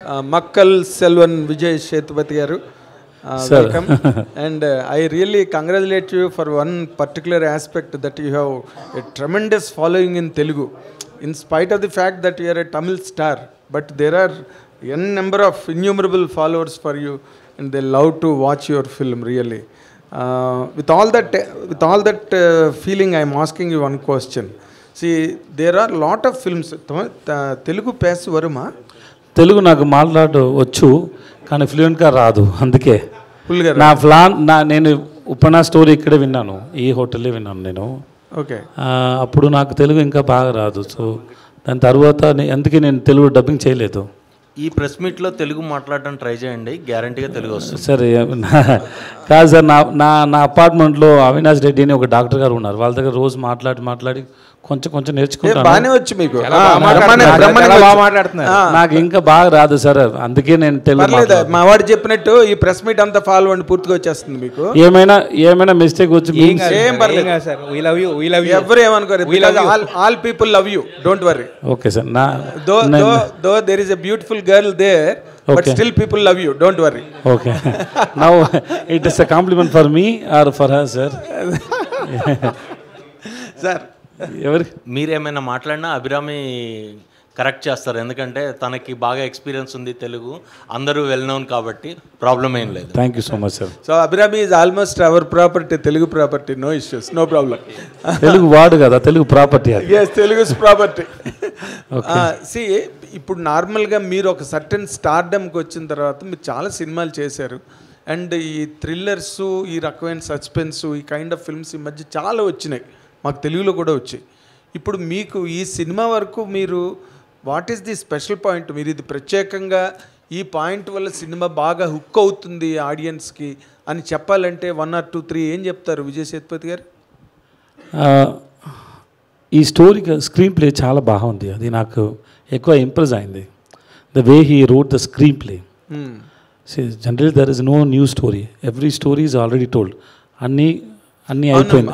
Makkal Selvan Vijay Sethupathi garu. Welcome. And I really congratulate you for one particular aspect that you have a tremendous following in Telugu. In spite of the fact that you are a Tamil star, but there are n number of innumerable followers for you, and they love to watch your film really. With all that feeling, I am asking you one question. See, there are lot of films. Telugu pass varuma? Telugu నాకు మాట్లాడు వచ్చు కానీ ఫ్లూయెంట్గా రాదు. అందుకే నా నేను ఉపనా story ఇక్కడే విన్నాను, ఈ హోటల్లో విన్నాను నేను. ఓకే. అప్పుడు నాకు తెలుగు ఇంకా బాగా రాదు. సో దాని తర్వాత అందుకే నేను తెలుగు డబ్బింగ్ చేయలేదు. ఈ ప్రెస్ మీట్లో తెలుగు మాట్లాడడం ట్రై చేయండి, గ్యారంటీగా తెలుగు వస్తుంది. సరే. కాదు సార్, నా అపార్ట్మెంట్లో అవినాష్ రెడ్డి అని ఒక డాక్టర్ గారు ఉన్నారు. వాళ్ళ దగ్గర రోజు మాట్లాడి కొంచెం నేర్చుకుంటాను. బాగానే వచ్చు మీకు. నాకు ఇంకా బాగా రాదు సార్, అందుకే నేను తెలుగు. మా వాడు చెప్పినట్టు ఈ ప్రెస్ మీట్ అంతా ఫాలో అండి, పూర్తిగా వచ్చేస్తుంది మీకు. ఏమైనా మిస్టేక్ వచ్చి ఎవరు ఏమనుకోరు. All people love you, don't worry. Okay sir. Though there is a beautiful girl there, but still people love you, don't worry. Okay. Now it is a compliment for me or for her, sir? Sir, మీరేమైనా మాట్లాడినా Abhirami correct చేస్తారు, ఎందుకంటే తనకి బాగా experience ఉంది తెలుగు, అందరూ well known కాబట్టి problem ఏం లేదు. Thank you so much sir. So Abhirami is almost our property, Telugu property, no issues, no problem. Telugu వాడు కదా, Telugu property. Yes, Telugu property. See, ఇప్పుడు నార్మల్గా మీరు ఒక సర్టెన్ స్టార్డమ్కి వచ్చిన తర్వాత మీరు చాలా సినిమాలు చేశారు, అండ్ ఈ థ్రిల్లర్స్, ఈ రకమైన సస్పెన్స్, ఈ కైండ్ ఆఫ్ ఫిల్మ్స్ ఈ మధ్య చాలా వచ్చినాయి, మాకు తెలుగులో కూడా వచ్చాయి. ఇప్పుడు మీకు ఈ సినిమా వరకు మీరు what is the special point? మీరు ఇది ప్రత్యేకంగా ఈ పాయింట్ వల్ల సినిమా బాగా హుక్ అవుతుంది ఆడియన్స్కి అని చెప్పాలంటే 1 or 2, 3 ఏం చెప్తారు విజయ్ సేతుపతి గారు? ఈ స్టోరీ స్క్రీన్ ప్లే చాలా బాగుంది, అది నాకు ఎక్కువ ఇంప్రెస్ అయింది. The way he wrote the screenplay. Generally there is no new story, every story is already told. అన్నీ అయిపోయింది,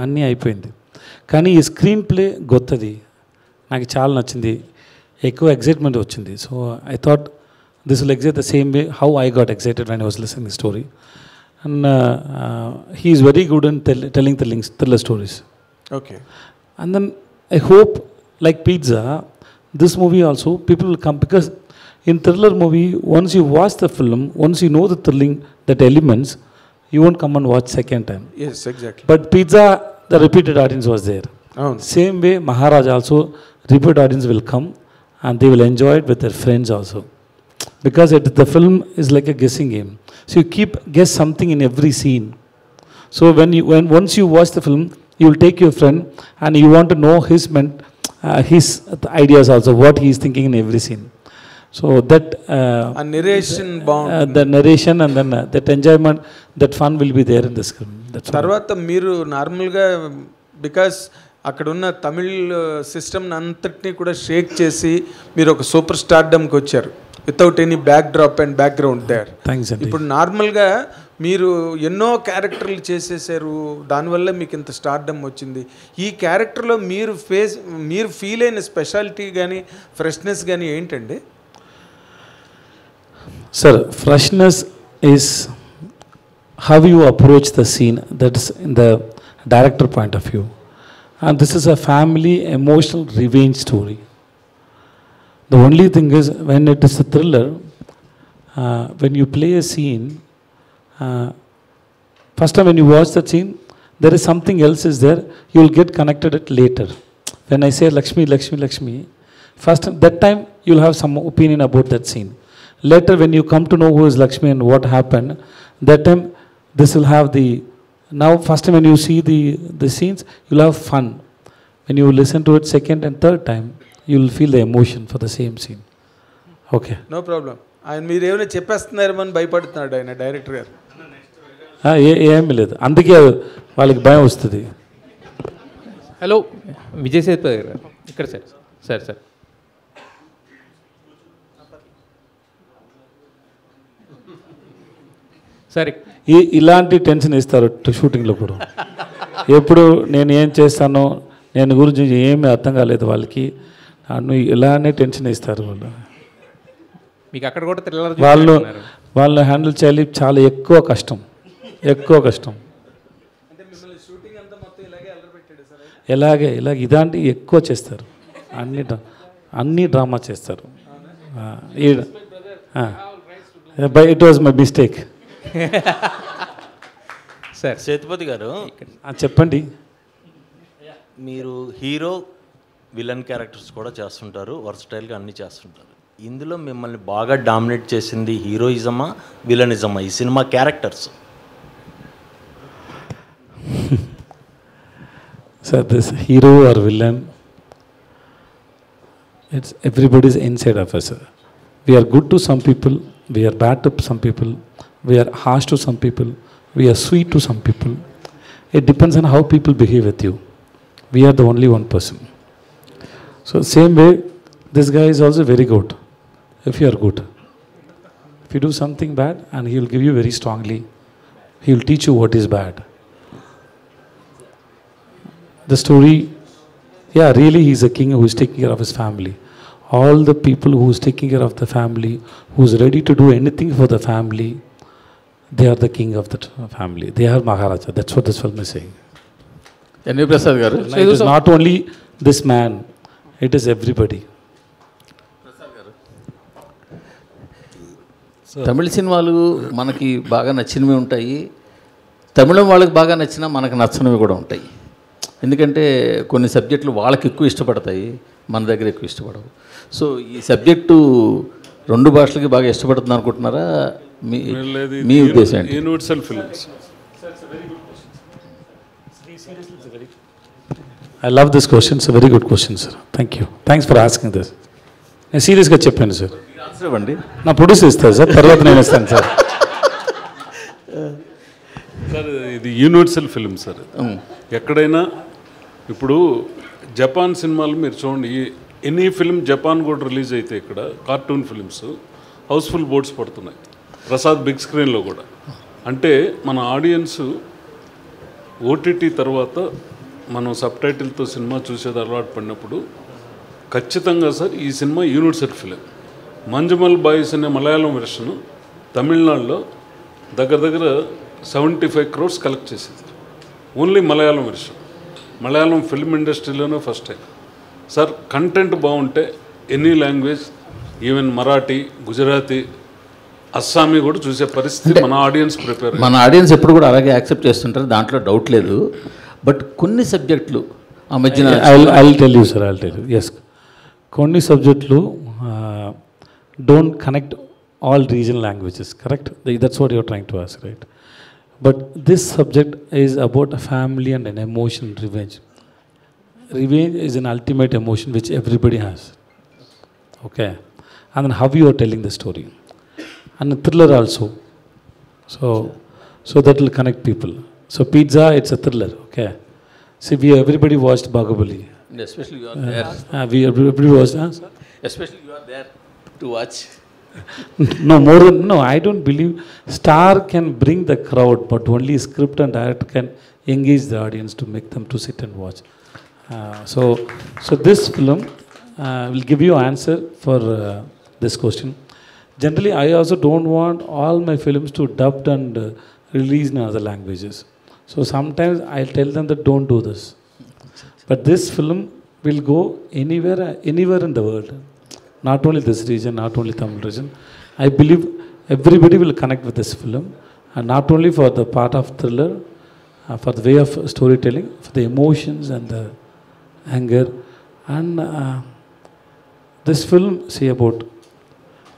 అన్నీ అయిపోయింది. కానీ ఈ స్క్రీన్ ప్లే గొత్తది, నాకు చాలా నచ్చింది, ఎక్కువ ఎక్సైట్మెంట్ వచ్చింది. So I thought this will excite the same way how I got excited when I was listening the story. And he is very good in telling thriller stories. Okay. And then I hope, like Pizza, this movie also people will come, because in thriller movie, once you watch the film, once you know the thrilling, that elements, you won't come and watch second time. Yes, exactly. But Pizza, the repeated audience was there. Same way Maharaj also, repeat audience will come and they will enjoy it with their friends also, because the film is like a guessing game. So you guess something in every scene. So once you watch the film, you will take your friend and you want to know his ideas also, what he is thinking in every scene. So that a narration bond, the narration and then that enjoyment, that fun will be there in the screen. తర్వాత మీరు నార్మల్గా because అక్కడ ఉన్న Tamil system అంతటినీ కూడా షేక్ చేసి మీరు ఒక సూపర్ స్టార్డమ్కి వచ్చారు without any backdrop and background there. ఇప్పుడు నార్మల్గా మీరు ఎన్నో క్యారెక్టర్లు చేసేసారు, దానివల్ల మీకు ఇంత స్టార్డమ్ వచ్చింది. ఈ క్యారెక్టర్లో మీరు ఫీల్ అయిన స్పెషాలిటీ కానీ ఫ్రెష్నెస్ కానీ ఏంటండి? Sir, freshness is how you approach the scene, that is in the director point of view, and this is a family emotional revenge story. The only thing is, when it is a thriller, when you play a scene, first time when you watch that scene, there is something else is there, you will get connected it later. When I say Lakshmi, first that time you will have some opinion about that scene. Later when you come to know who is Lakshmi and what happened, that time this will have the, now first time when you see the scenes, you will have fun. When you listen to it second and third time, you will feel the emotion for the same scene. Okay, no problem. ఆయన మీరు ఏమైనా చెప్పేస్తున్నారేమని భయపడుతున్నాడు ఆయన director గారు. ఏమీ లేదు, అందుకే వాళ్ళకి భయం వస్తుంది. హలో విజయ్ సేతుపతి గారు ఇక్కడ. సార్ సరే, ఇలాంటి టెన్షన్ ఇస్తారు షూటింగ్లో కూడా. ఎప్పుడు నేను ఏం చేస్తానో నేను గురించి ఏమీ అర్థం కాలేదు వాళ్ళకి, ఇలానే టెన్షన్ ఇస్తారు వాళ్ళు. మీకు అక్కడ కూడా థ్రిల్లర్ వాళ్ళు హ్యాండిల్ చేయాలి, చాలా ఎక్కువ కష్టం. ఇలాగే ఇలాంటి ఎక్కువ చేస్తారు, అన్ని డ్రామా చేస్తారు. It was my mistake. Sir Sethupathi గారు చెప్పండి. మీరు హీరో విలన్ క్యారెక్టర్స్ కూడా చేస్తుంటారు, వర్సటైల్గా అన్నీ చేస్తుంటారు. ఇందులో మిమ్మల్ని బాగా డామినేట్ చేసింది హీరోయిజమా విలనిజమా ఈ cinema characters? So this hero or villain, it's everybody's inside of us. We are good to some people, we are bad to some people, we are harsh to some people, we are sweet to some people. It depends on how people behave with you. We are the only one person. So same way, this guy is also very good if you are good. If you do something bad, and he will give you very strongly, he will teach you what is bad. The story, yeah, really he's a king who is taking care of his family. All the people who is taking care of the family, who is ready to do anything for the family, they are the king of the family. They are Maharaja. That's what this film is saying. NV Prasad గారు, It is not only this man, it is everybody. తమిళ సినిమాలు మనకి బాగా నచ్చినవి ఉంటాయి, తమిళం వాళ్ళకి బాగా నచ్చినా మనకు నచ్చనివి కూడా ఉంటాయి. ఎందుకంటే కొన్ని సబ్జెక్టులు వాళ్ళకి ఎక్కువ ఇష్టపడతాయి, మన దగ్గర ఎక్కువ ఇష్టపడవు. సో ఈ సబ్జెక్టు రెండు భాషలకి బాగా ఇష్టపడుతుంది అనుకుంటున్నారా? మీ ఉద్దేశం ఏంటి? Universal films. I love this question. It's a very good question, sir. Thank you. Thanks for asking this. నేను సీరియస్గా చెప్పాను సార్. ఆన్సర్ ఇవ్వండి. నా ప్రొడ్యూస్ ఇస్తాను సార్, తర్వాత నేను ఇస్తాను సార్. సార్ ఇది యూనివర్సల్ ఫిల్మ్ సార్. ఎక్కడైనా ఇప్పుడు జపాన్ సినిమాలు మీరు చూడండి, ఎనీ ఫిల్మ్ జపాన్ కూడా రిలీజ్ అయితే ఇక్కడ కార్టూన్ ఫిల్మ్స్ హౌస్ఫుల్ బోర్డ్స్ పడుతున్నాయి, ప్రసాద్ బిగ్ స్క్రీన్లో కూడా. అంటే మన ఆడియన్స్ ఓటీటీ తర్వాత మనం సబ్ టైటిల్తో సినిమా చూసేది అలవాటు పడినప్పుడు ఖచ్చితంగా సార్ ఈ cinema universal film. Manjummel Boys అనే మలయాళం వెర్షను తమిళనాడులో దగ్గర 75 crores కలెక్ట్ చేసింది, only Malayalam version. Malayalam film ఇండస్ట్రీలోనే ఫస్ట్ టైం సార్. కంటెంట్ బాగుంటే any language, even Marathi, Gujarati, Assamese కూడా చూసే పరిస్థితి మన ఆడియన్స్ ప్రిపేర్. మన ఆడియన్స్ ఎప్పుడు కూడా అలాగే యాక్సెప్ట్ చేస్తుంటారు, దాంట్లో డౌట్ లేదు. బట్ కొన్ని సబ్జెక్టులు ఆ మధ్యన I'll tell you, sir. I'll tell you. Yes. కొన్ని సబ్జెక్టులు don't connect all regional languages, correct? That's what you're trying to ask, right? But this subject is about a family and an emotion, revenge. Revenge is an ultimate emotion which everybody has. Okay? And then how you are telling the story. And a thriller also. So that will connect people. So Pizza, it's a thriller, okay? See, everybody watched Bahubali. Especially you are there. Everybody watched, sir? Especially you are there to watch. No, I don't believe star can bring the crowd, but only script and director can engage the audience to make them to sit and watch. So this film will give you answer for this question. Generally, I also don't want all my films to dubbed and released in other languages. So sometimes I'll tell them that don't do this. But this film will go anywhere in the world. Not only this region, not only Tamil region. I believe everybody will connect with this film, and not only for the part of thriller, for the way of storytelling, for the emotions and the anger. And this film, see about,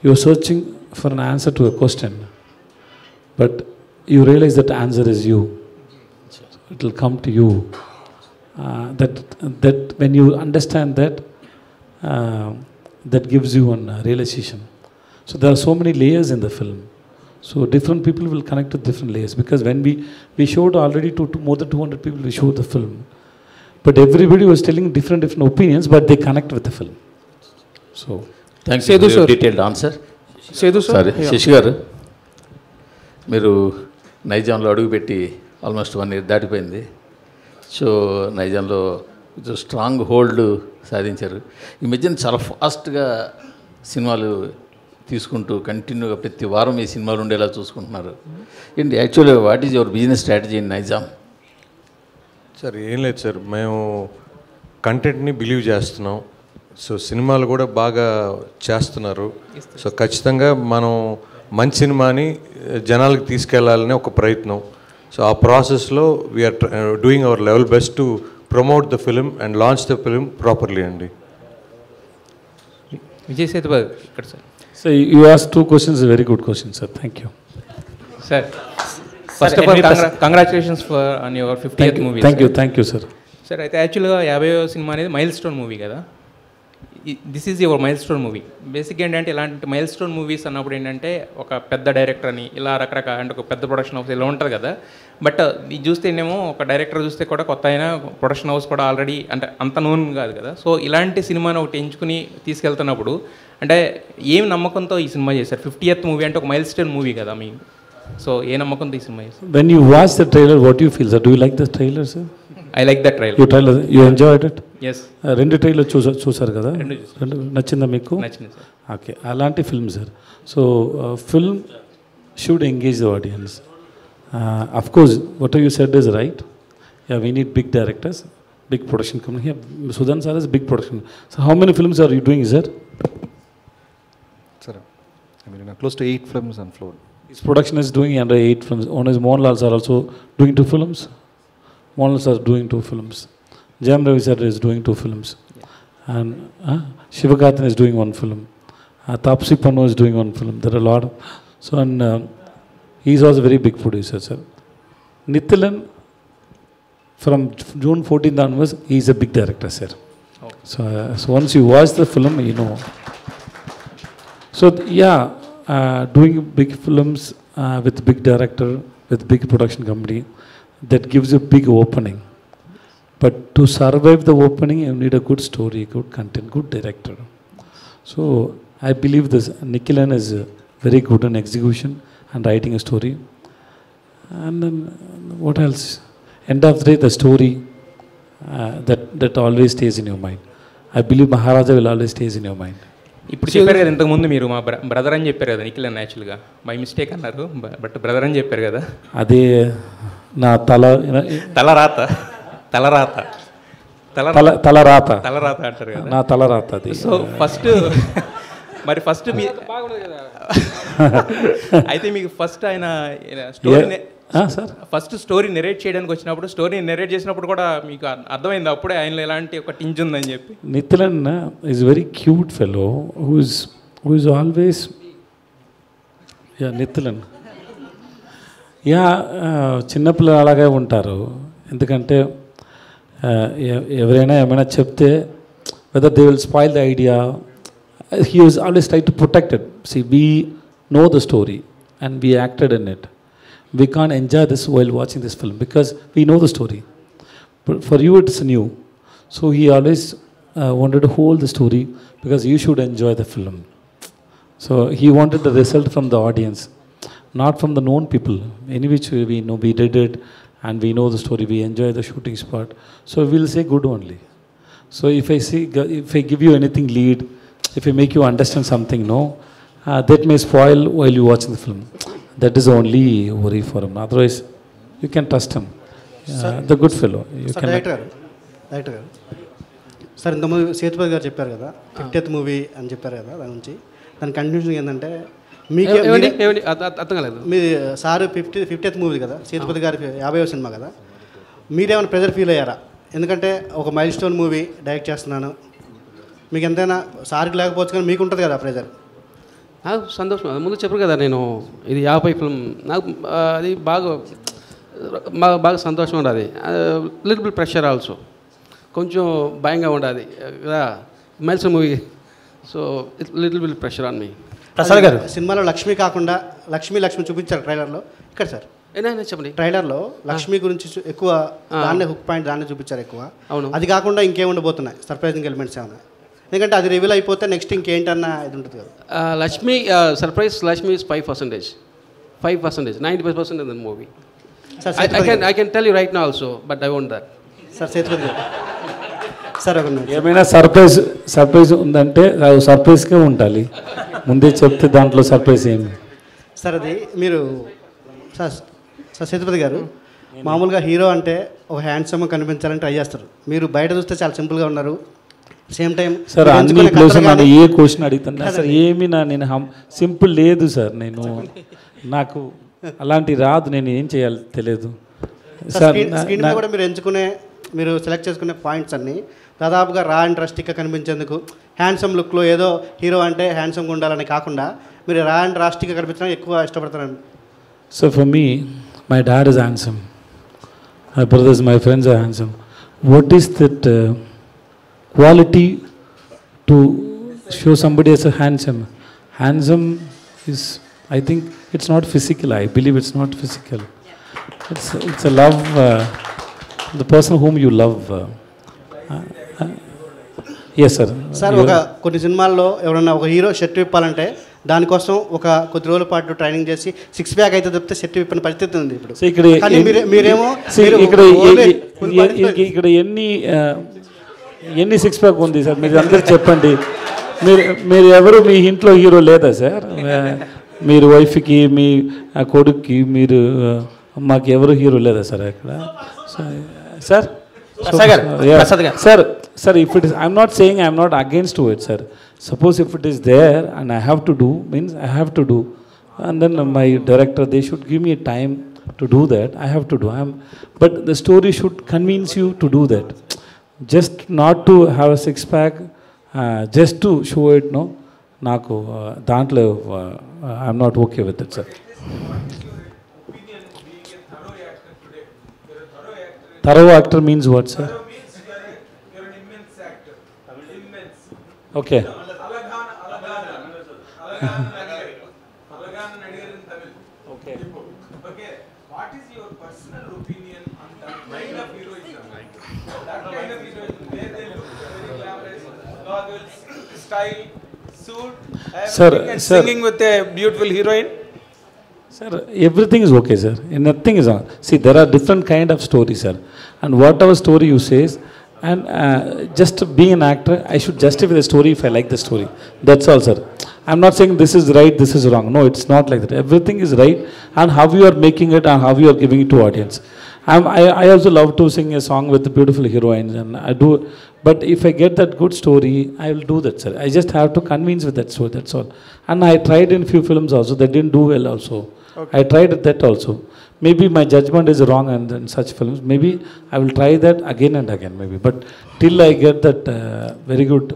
you're searching for an answer to a question, but you realize that the answer is you. It will come to you. That when you understand that, that gives you a realization. So there are so many layers in the film. So different people will connect to different layers, because when we showed already to more than 200 people, we showed the film. But everybody was telling different opinions, but they connect with the film. So thanks for your detailed answer. సరే శశి గారు, మీరు నైజాంలో అడుగుపెట్టి almost 1 year దాటిపోయింది. So నైజాంలో strong hold సాధించారు. ఈ మధ్యన చాలా ఫాస్ట్గా సినిమాలు తీసుకుంటూ కంటిన్యూగా ప్రతి వారం ఈ సినిమాలు ఉండేలా చూసుకుంటున్నారు. ఏంటి యాక్చువల్గా what is your business strategy in Nizam? Sir ఏం లేదు సార్, మేము కంటెంట్ని బిలీవ్ చేస్తున్నాం. సో సినిమాలు కూడా బాగా చేస్తున్నారు. సో ఖచ్చితంగా మనం మంచి సినిమాని జనాలకు తీసుకెళ్లాలనే ఒక ప్రయత్నం. సో ఆ ప్రాసెస్లో we are doing our level best to promote the film and launch the film properly అండి. విజయ్ సేతుపతి ఇక్కడ sir. So you ask 2 questions, very good question sir, thank you sir. First of all congratulations for on your 50th movie. Thank you sir. Sir అయితే యాక్చువల్గా 50వ సినిమా అనేది milestone movie కదా, this is your milestone movie. బేసిక్గా ఏంటంటే ఇలాంటి mile stone movies అన్నప్పుడు ఏంటంటే ఒక పెద్ద డైరెక్టర్ అని ఇలా రకరకాల అంటే ఒక పెద్ద ప్రొడక్షన్ హౌస్ ఇలా ఉంటుంది కదా. బట్ ఇది చూస్తేనేమో ఒక డైరెక్టర్ చూస్తే కూడా కొత్త అయినా ప్రొడక్షన్ హౌస్ కూడా ఆల్రెడీ అంటే అంత నోన్ కాదు కదా. సో ఇలాంటి సినిమాని ఒకటి ఎంచుకుని తీసుకెళ్తున్నప్పుడు అంటే ఏం నమ్మకంతో ఈ సినిమా చేశారు? 50th మూవీ అంటే ఒక మైల్ స్టోన్ మూవీ కదా మీ, సో ఏ నమ్మకంతో ఈ సినిమా చేశారు? When you watch the trailer, what do you feel, sir? Do you like the trailer, sir? I like that trailer. You enjoyed it? Yes. రెండు trailer చూసారు కదా, రెండు నచ్చిందా మీకు? నచ్చింది సార్. ఓకే, అలాంటి film sir. So film should engage the audience. Of course what you said is right. We need big directors, big production company. Sudhan sir is big production. So how many films are you doing, sir? Sir, I mean, close to 8 films on floor. His production is doing under 8 films. One is Mohanlal sir also doing 2 films. Mohanlal sir is doing 2 films. Jayam Ravi sir is doing 2 films. And Sivakarthikeyan is doing 1 film. Taapsee Pannu is doing 1 film. There are a lot of... So, and he is also a very big producer, sir. Nithilan, from June 14th onwards, he is a big director, sir. Okay. So once you watch the film, you know. So, yeah, doing big films with big director, with big production company, that gives a big opening. But to survive the opening, you need a good story, good content, good director. So, I believe this Nikhilan is very good in execution and writing a story. And then, what else? End of the day, the story that always stays in your mind. I believe Maharaja will always stays in your mind. ఇప్పుడు చెప్పారు కదా ఇంతకుముందు మీరు మా brother అని చెప్పారు కదా నిఖిల్ అని, యాక్చువల్గా బై మిస్టేక్ అన్నారు, బట్ బ్రదర్ అని చెప్పారు కదా. అదే నా తలరాత అంటారు కదా, నా తలరాత అది. సో ఫస్ట్ మరి ఫస్ట్ మీ అయితే మీకు ఫస్ట్ ఆయన story sir first story narrate చేయడానికి వచ్చినప్పుడు, స్టోరీ నెరేట్ చేసినప్పుడు కూడా మీకు అర్థమైంది అప్పుడే ఆయనలో ఎలాంటి ఒక టింజ్ ఉందని చెప్పి? Nithilan is very cute fellow who is always Nithilan చిన్నపిల్లలు అలాగే ఉంటారు. ఎందుకంటే ఎవరైనా ఏమైనా చెప్తే whether they will spoil the idea, he was always try to protect it. C we know the story and we acted in it. We can't enjoy this while watching this film because we know the story. But for you it's new. So he always wanted to hold the story because you should enjoy the film. So he wanted the result from the audience, not from the known people. In which we know we did it and we know the story, we enjoy the shooting spot. So we'll say good only. So if I give you anything lead, if I make you understand something, no, that may spoil while you watching the film. That is only worry for him. Otherwise, you can trust him. The good fellow. Director గారు sir, ఇంతకుముందు సేతుపతి గారు చెప్పారు కదా 50th movie అని చెప్పారు కదా, దాని నుంచి దాని కంటిన్యూషన్ ఏంటంటే మీకు అర్థం కాలేదు. మీ సార్ 50th మూవీ కదా, సేతుపతి గారి 50వ సినిమా కదా, మీరేమైనా ప్రెజర్ ఫీల్ అయ్యారా? ఎందుకంటే ఒక మైల్ స్టోన్ మూవీ డైరెక్ట్ చేస్తున్నాను, మీకు ఎంతైనా సార్కి లేకపోవచ్చు కానీ మీకు ఉంటుంది కదా ప్రెజర్? నాకు సంతోషం. ముందు చెప్పరు కదా, నేను ఇది 50 ఫిల్మ్, నాకు అది బాగా సంతోషం ఉండదు. లిటిల్ బిట్ ప్రెషర్ ఆల్సో, కొంచెం భయంగా ఉండదు కదా miles movie. So little bit pressure on me. Prasad గారు సినిమాలో లక్ష్మి కాకుండా లక్ష్మి చూపించారు ట్రైలర్లో. ఇక్కడ సార్ ఏదైనా చెప్పండి. ట్రైలర్లో లక్ష్మి గురించి ఎక్కువ దాన్నే హుక్ పాయింట్ దాన్నే చూపించారు ఎక్కువ. అవును. అది కాకుండా ఇంకేముండబోతున్నాయి సర్ప్రైజింగ్ ఎలిమెంట్స్ ఏమన్నా? ఎందుకంటే అది రివీల్ అయిపోతే నెక్స్ట్ ఇంకేంటన్నా ఇది ఉంటుంది కదా. Lakshmi surprise Lakshmi is 5%, 95% in the movie. I can tell you right now also, but I won't that. Sir Sethupathi గారు సార్ ఏమైనా సర్ప్రైజ్ ఉందంటే సర్ప్రైజ్గా ఉండాలి. ముందే చెప్తే దాంట్లో సర్ప్రైజ్ ఏమి. సార్ అది మీరు సార్ సేతుపతి గారు మామూలుగా హీరో అంటే ఒక హ్యాండ్సమ్ కనిపించాలని ట్రై చేస్తారు. మీరు బయట చూస్తే చాలా సింపుల్గా ఉన్నారు. సేమ్ టైం సార్ అన్ని క్వశ్చన్ నన్ను ఏ క్వశ్చన్ అడుగుతున్నా సార్ ఏమి నేను సింపుల్ లేదు సార్. నాకు అలాంటి రాదు, నేను ఏం చేయాలి తెలియదు సార్. స్క్రీన్ మీద కూడా మీరు సెలెక్ట్ చేసుకునే పాయింట్స్ అన్నీ దాదాపుగా రా అండ్ రస్టిక్గా కనిపించేందుకు, హ్యాండ్సమ్ లుక్లో ఏదో హీరో అంటే హ్యాండ్సమ్గా ఉండాలని కాకుండా మీరు రా అండ్ రాస్టిక్గా కనిపించడానికి ఎక్కువ ఇష్టపడతారండి. So for me my dad is handsome, my brothers, my friends are handsome. What is that quality to show somebody as a handsome? Handsome is, I think, it's not physical. I believe it's not physical. It's a love, the person whom you love. Yes, sir. Sir ఒక కొన్ని సినిమాల్లో ఎవరన్నా ఒక hero shirt విప్పాలంటే దానికోసం ఒక కొద్ది రోజుల పాటు ట్రైనింగ్ చేసి 6 ప్యాక్ అయితే తప్పితే షర్ట్ విప్పిన పరిస్థితి ఉంది ఇప్పుడు. మీరేమో ఇక్కడ ఎన్ని 6 ప్యాక్ ఉంది సార్ మీరు అందరూ చెప్పండి. మీరు ఎవరు మీ ఇంట్లో హీరో లేదా సార్? మీరు వైఫ్కి, మీ కొడుక్కి, మీరు మాకు ఎవరు హీరో లేదా సార్ అక్కడ? Sir sir if it is, I'm not saying I'm not against to it, sir. Suppose if it is there and I have to do, means I have to do, and then my director, they should give me time to do that. I have to do. But the story should convince you to do that. Just not to have a 6 pack, just to show it, no. Naku dantlo I'm not okay with it, sir. Thorough actor means what, sir? You're an immense actor. Immense. Okay. Okay. Okay. What is your personal opinion on that kind of heroism? That kind of heroism, where they look very glamorous, goggles, style, suit, and singing with a beautiful heroine? Sir, everything is okay, sir. Nothing is wrong. See, there are different kind of stories, sir. And whatever story you say, and just being an actor, I should justify the story if I like the story. That's all, sir. I'm not saying this is right, this is wrong. No, it's not like that. Everything is right, and how you are making it and how you are giving it to audience. I also love to sing a song with beautiful heroines, and I do. But if I get that good story, I will do that, sir. I just have to convince with that story. That's all. And I tried in few films also. They didn't do well also. Okay. I tried that also. Maybe my judgment is wrong and in such films. Maybe I will try that again and again. Maybe, but till I get that very good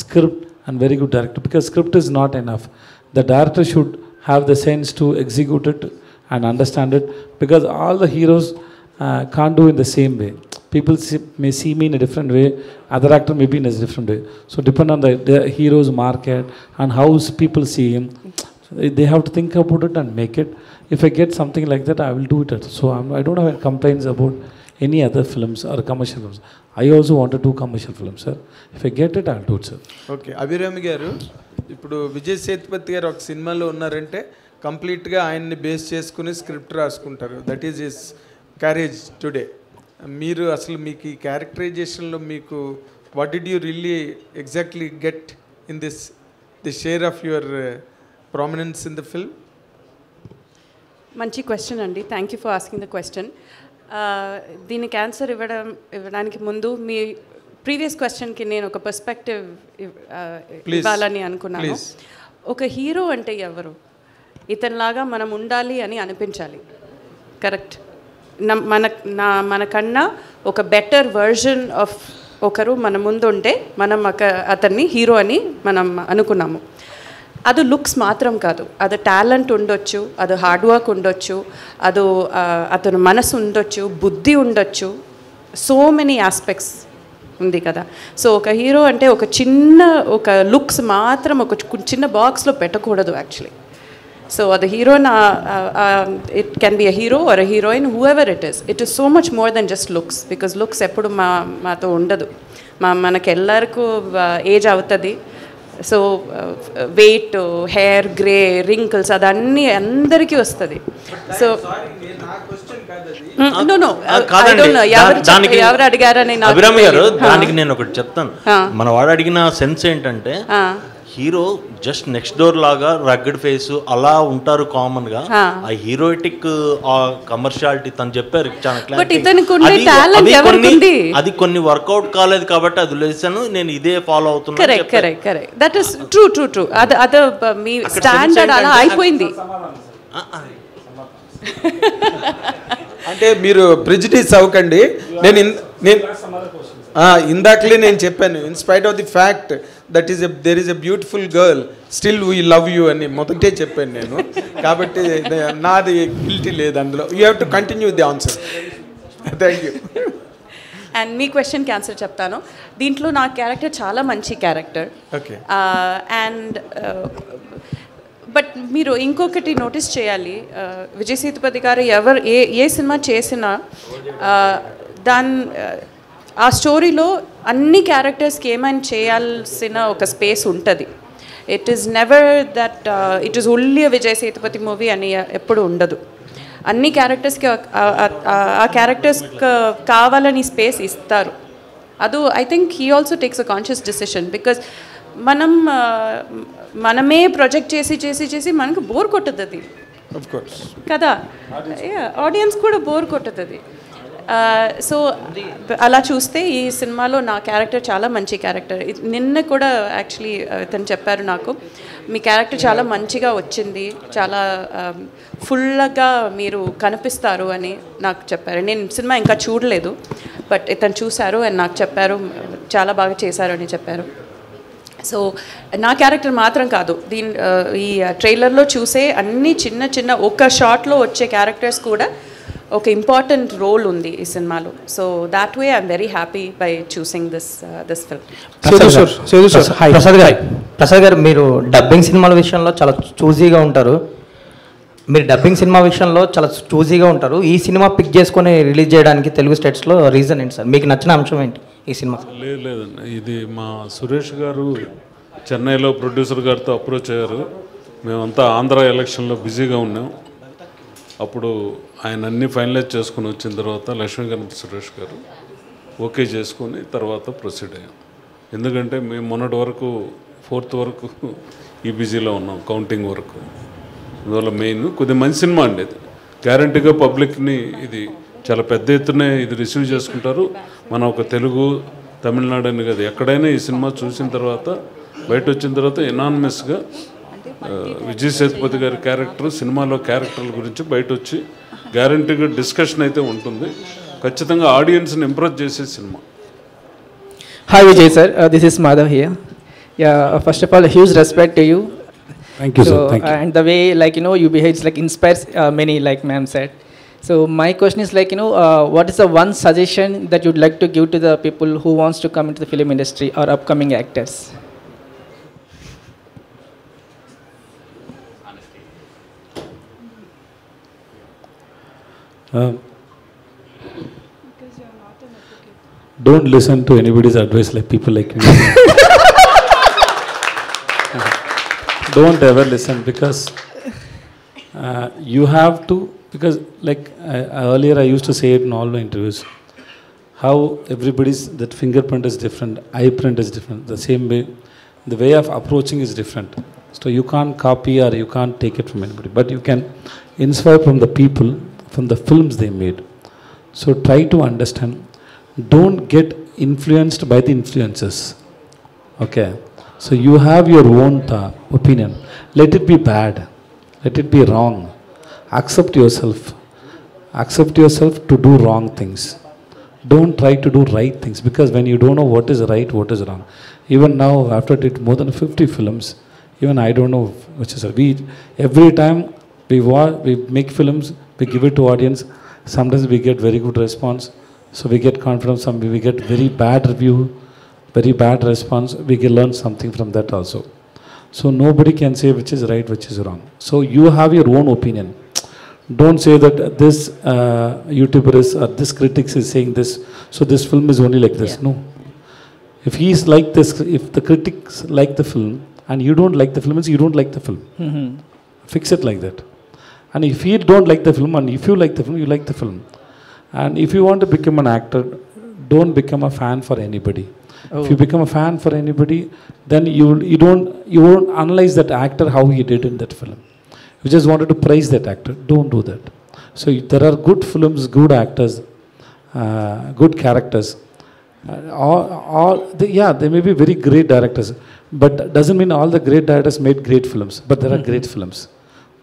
script and very good director, because script is not enough. The director should have the sense to execute it and understand it, because all the heroes can't do in the same way. People may see me in a different way, other actor may be in a different way. So depend on the hero's market and how people see him. They have to think about it and make it. If I get something like that, I will do it. So I don't have complaints about any other films or commercial films. I also want to do commercial films, sir. If I get it, I'll do it, sir. Okay. Abhirami గారు, ఇప్పుడు విజయ్ సేతుపతి గారు ఒక సినిమాలో ఉన్నారంటే కంప్లీట్గా ఆయన్ని base చేసుకుని script రాసుకుంటారు. That is his carriage today. మీరు అసలు మీకు ఈ క్యారెక్టరైజేషన్లో మీకు what did you really exactly get in the share of your prominence in the film? మంచి క్వశ్చన్ అండి. Thank you for asking the question. దీనికి ఆన్సర్ ఇవ్వడానికి ముందు మీ ప్రీవియస్ క్వశ్చన్కి నేను ఒక పర్స్పెక్టివ్ ఇవ్వాలని అనుకున్నాను. ఒక హీరో అంటే ఎవరు? ఇతనిలాగా మనం ఉండాలి అని అనిపించాలి. కరెక్ట్. మనకన్నా ఒక బెటర్ వర్జన్ ఆఫ్ ఒకరు మన ముందు ఉంటే మనం అతన్ని హీరో అని మనం అనుకున్నాము. అది లుక్స్ మాత్రం కాదు, అది టాలెంట్ ఉండొచ్చు, అది హార్డ్ వర్క్ ఉండొచ్చు, అది అతను మనసు ఉండొచ్చు, బుద్ధి ఉండొచ్చు, సో మెనీ ఆస్పెక్ట్స్ ఉంది కదా. సో ఒక హీరో అంటే ఒక లుక్స్ మాత్రం ఒక చిన్న బాక్స్లో పెట్టకూడదు యాక్చువల్లీ. సో అది hero it can be a hero or a heroine, whoever it is so much more then just looks. Because looks ఎప్పుడు మాతో ఉండదు. మనకి ఎల్లరికూ ఏజ్ అవుతుంది. So weight, hair, grey, wrinkles అదన్నీ అందరికీ వస్తుంది. సో ఎవరు అడిగారని అభిరామి గారు, దానికి నేను ఒకటి చెప్తాను. మన వాడు అడిగిన సెన్స్ ఏంటంటే హీరో జస్ట్ నెక్స్ట్ డోర్ లాగా రగ్గడ్ ఫేస్ అలా ఉంటారు కామన్గా. ఆ హీరోయిటిక్ ఆ కమర్షియాలిటీ తను చెప్పారు చాలా క్లారిటీ. అది కొన్ని వర్కౌట్ కాలేదు కాబట్టి అది వదిలేసాను, నేను ఇదే ఫాలో అవుతున్నాను. కరెక్ట్. That is true. అది మీ స్టాండర్డ్ అలా అయిపోయింది. అంటే మీరు ప్రెజుడిస్ అవ్వకండి. నేను ఇందాకలే నేను చెప్పాను, in spite of the fact that is there is a beautiful girl still we love you అని మొదటే చెప్పాను నేను. కాబట్టి నాది గిల్టీ లేదు అందులో. You have to continue the answer. Thank you. And మీ క్వశ్చన్కి ఆన్సర్ చెప్తాను. దీంట్లో నా క్యారెక్టర్ చాలా మంచి క్యారెక్టర్. ఓకే. అండ్ బట్ మీరు ఇంకొకటి నోటీస్ చేయాలి, విజయ్ సేతుపతి గారు ఏ సినిమా చేసినా ఆ స్టోరీలో అన్ని క్యారెక్టర్స్కి ఏమైనా చేయాల్సిన ఒక స్పేస్ ఉంటుంది. It is never that it is only Vijay Sethupathi movie అని ఎప్పుడు ఉండదు. అన్ని క్యారెక్టర్స్కి ఆ క్యారెక్టర్స్ కావాలని స్పేస్ ఇస్తారు. అది I think he also takes a conscious decision. Because మనమే ప్రొజెక్ట్ చేసి మనకు బోర్ కొట్టుతుంది కదా, ఆడియన్స్ కూడా బోర్ కొట్టుతుంది. సో అలా చూస్తే ఈ సినిమాలో నా క్యారెక్టర్ చాలా మంచి క్యారెక్టర్. నిన్న కూడా యాక్చువల్లీ తను చెప్పారు నాకు, మీ క్యారెక్టర్ చాలా మంచిగా వచ్చింది, చాలా ఫుల్గా మీరు కనిపిస్తారు అని నాకు చెప్పారు. నేను సినిమా ఇంకా చూడలేదు, బట్ ఇతను చూశారు అండ్ నాకు చెప్పారు చాలా బాగా చేశారు అని చెప్పారు. సో నా క్యారెక్టర్ మాత్రం కాదు, ఈ ట్రైలర్లో చూసే అన్ని చిన్న ఒక షాట్లో వచ్చే క్యారెక్టర్స్ కూడా ఒక ఇంపార్టెంట్ రోల్ ఉంది ఈ సినిమాలో. So that way I'm very happy by choosing this film. Prasad గారు, మీరు డబ్బింగ్ సినిమాల విషయంలో చాలా చూజీగా ఉంటారు. ఈ సినిమా పిక్ చేసుకొని రిలీజ్ చేయడానికి తెలుగు స్టేట్స్లో రీజన్ ఏంటి సార్? మీకు నచ్చిన అంశం ఏంటి ఈ సినిమా? లేదండి, ఇది మా సురేష్ గారు చెన్నైలో ప్రొడ్యూసర్ గారితో అప్రోచ్ అయ్యారు. మేమంతా ఆంధ్ర ఎలక్షన్లో బిజీగా ఉన్నాం. అప్పుడు ఆయన అన్నీ ఫైనలైజ్ చేసుకుని వచ్చిన తర్వాత లక్ష్మీకాంత్ సురేష్ గారు ఓకే చేసుకొని తర్వాత ప్రొసీడ్ అయ్యాం. ఎందుకంటే మేము మొన్నటి వరకు 4th వరకు ఈ బిజీలో ఉన్నాం, కౌంటింగ్ వరకు. అందువల్ల మెయిన్ కొద్దిగా మంచి సినిమా అండి. ఇది గ్యారంటీగా పబ్లిక్ని ఇది చాలా పెద్ద ఎత్తున ఇది రిసీవ్ చేసుకుంటారు. మన ఒక తెలుగు తమిళనాడు అని కాదు, ఎక్కడైనా ఈ సినిమా చూసిన తర్వాత బయట వచ్చిన తర్వాత ఎనానమస్గా విజయ్ సేతుపతి గారి క్యారెక్టర్, సినిమాలో క్యారెక్టర్ల గురించి బయట వచ్చి గ్యారంటీగా డిస్కషన్ అయితే ఉంటుంది. ఖచ్చితంగా ఆడియన్స్ని ఇంప్రెస్ చేసే cinema. Hi Vijay sir, this is Madhav here. First of all huge respect to you. Thank you, sir. Thank you. And the way you behave inspires many, like ma'am said. So my question is what is the one suggestion that you'd like to give to the people who wants to come into the film industry or upcoming actors? Don't listen to anybody's advice like people like me. Don't ever listen, because you have to, because earlier I used to say it in all my interviews, how everybody's, that fingerprint is different, eye print is different, the same way, the way of approaching is different. So you can't copy or you can't take it from anybody, but you can inspire from the people, from the films they made. So try to understand, don't get influenced by the influencers, okay? So you have your own opinion. Let it be bad. Let it be wrong. Accept yourself. Accept yourself to do wrong things. Don't try to do right things, because when you don't know what is right, what is wrong. Even now, after I did more than 50 films, even I don't know which is right. Every time we make films, we give it to audience. Sometimes we get very good response. So we get confidence. Sometimes we get very bad review, very bad response. We can learn something from that also. So nobody can say which is right, which is wrong. So you have your own opinion. Don't say that this YouTuber is or this critics is saying this, so this film is only like this. No. If he is like this, if the critics like the film and you don't like the film, means you don't like the film. Mm-hmm. Fix it like that. And if you don't like the film and if you like the film, you like the film. And if you want to become an actor, don't become a fan for anybody. If you become a fan for anybody, then you won't analyze that actor how he did in that film. You just wanted to praise that actor. Don't do that. So there are good films, good actors, good characters. They may be very great directors, but doesn't mean all the great directors made great films. But there are great films.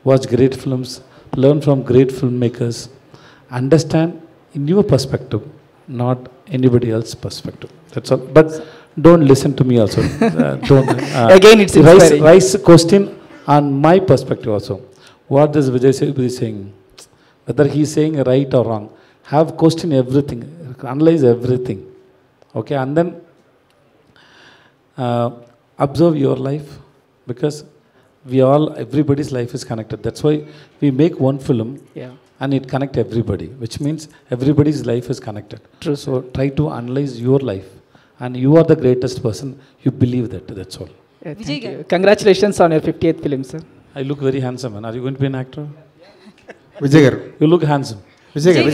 Watch great films, learn from great filmmakers, understand in your perspective, not anybody else's perspective. That's all. But don't listen to me also. Don't. Again, it's raise question on my perspective also. What is Vijay Sethupathi saying? Whether he is saying right or wrong, have question everything, analyze everything. Okay, and then observe your life, because everybody's life is connected. That's why we make one film and it connects everybody, which means everybody's life is connected. True. So try to analyze your life, and you are the greatest person. You believe that. That's all. Yeah, thank you. Congratulations on your 50th film, sir. I look very handsome, man. Are you going to be an actor? Vijay గారు, You look handsome. Vijay గారు,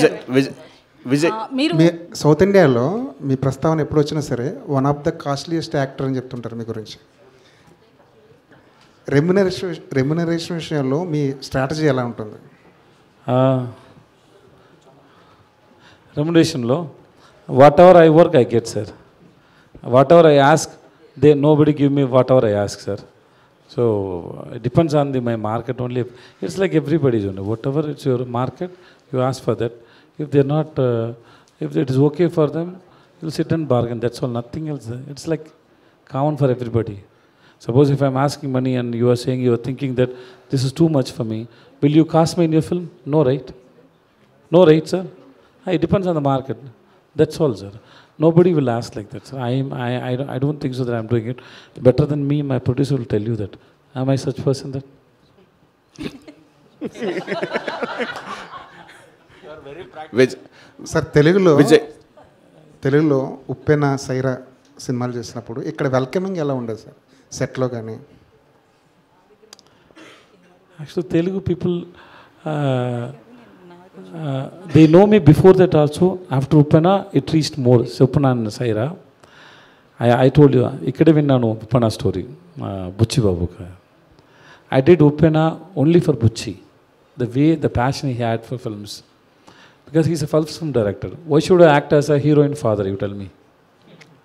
మీరు మీ south ఇండియాలో మీ ప్రస్తావన ఎప్పుడు వచ్చినా సరే one of the costliest actor అని చెప్తుంటారు మీ గురించి. రెమ్యునరేషన్ విషయంలో మీ స్ట్రాటజీ ఎలా ఉంటుంది? Remuneration-lo, whatever I work, I get, sir. Whatever I ask, nobody give me whatever I ask, sir. So it depends on my market only. It's like everybody's only. Whatever it's your market, you ask for that. If they're not, if it is okay for them, you'll sit and bargain. That's all. Nothing else. It's like common for everybody. Suppose if I'm asking money and you are saying, you are thinking that this is too much for me, will you cast me in your film? No, right? No, right, sir? It depends on the market. That's all, sir. Nobody will ask like that, sir. I don't think so that I'm doing it. Better than me, my producer will tell you that. Am I such person that? Sir, తెలుగులో ఉప్పెన సైరా సినిమాలు చేసినప్పుడు ఇక్కడ welcoming ఎలా ఉండదు sir సెట్లో కానీ? Actually, Telugu people, they know me before that also. After Uppena, it reached more. Uppena and Saira. I told you, ikkade vinnanu Uppena story, Bucci Babu. I did Uppena only for Bucci. The passion he had for films. Because he's a film director. Why should I act as a heroine father, you tell me?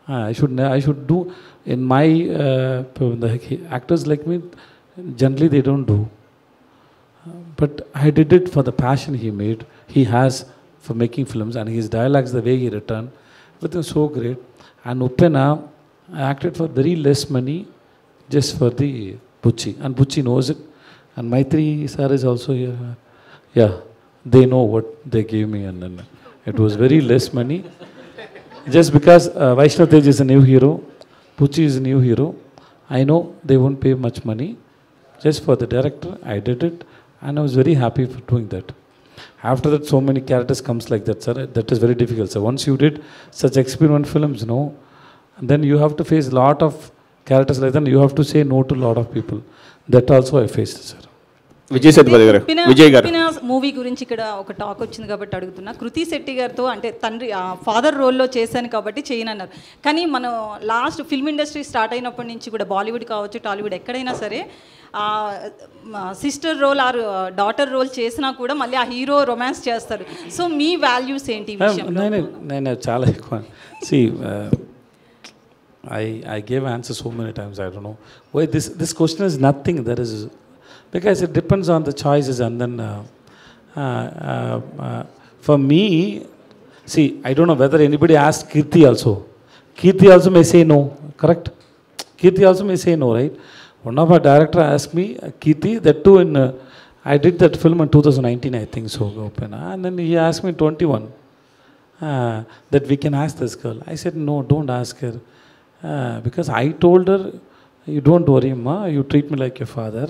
I should do, in my, the actors like me, generally they don't do. But I did it for the passion he has for making films, and his dialogues, the way he returned, everything was so great. And Uppena, I acted for very less money, just for the Bucci, and Bucci knows it. And Maitri sir is also here. Yeah, they know what they gave me, and then it was very less money. Just because Vaishnav Tej is a new hero, Bucci is a new hero, I know they won't pay much money. Just for the director, I did it. And I was very happy for doing that. After that, so many characters comes like that, sir. That is very difficult. So once you did such experiment films, then you have to face a lot of characters like that. You have to say no to a lot of people. That also I faced, sir. Vijay Sethupathi గారు, movie గురించి ఇక్కడ ఒక talk వచ్చింది కాబట్టి అడుగుతున్నా. కృతి శెట్టి గారితో అంటే తండ్రి ఫాదర్ రోల్లో చేశాను కాబట్టి చేయనన్నారు. కానీ మనం లాస్ట్ ఫిల్మ్ ఇండస్ట్రీ స్టార్ట్ అయినప్పటి నుంచి కూడా బాలీవుడ్ కావచ్చు, టాలీవుడ్ ఎక్కడైనా సరే sister role or daughter role చేసినా కూడా మళ్ళీ ఆ హీరో రొమాన్స్ చేస్తారు. సో మీ వాల్యూస్ ఏంటి ఈ విషయంలో? నేను చాలా ఎక్కువ I gave answers so many times. I don't know why this question is nothing. There is, because it depends on the choices, and then for me, see, I don't know whether anybody asked Kirti also. Kirti also may say no, correct? Kirti also may say no, right? One of our director asked me, Kirti, that too in, I did that film in 2019, I think so, and then he asked me 21, that we can ask this girl. I said, no, don't ask her, because I told her, you don't worry, ma, you treat me like your father.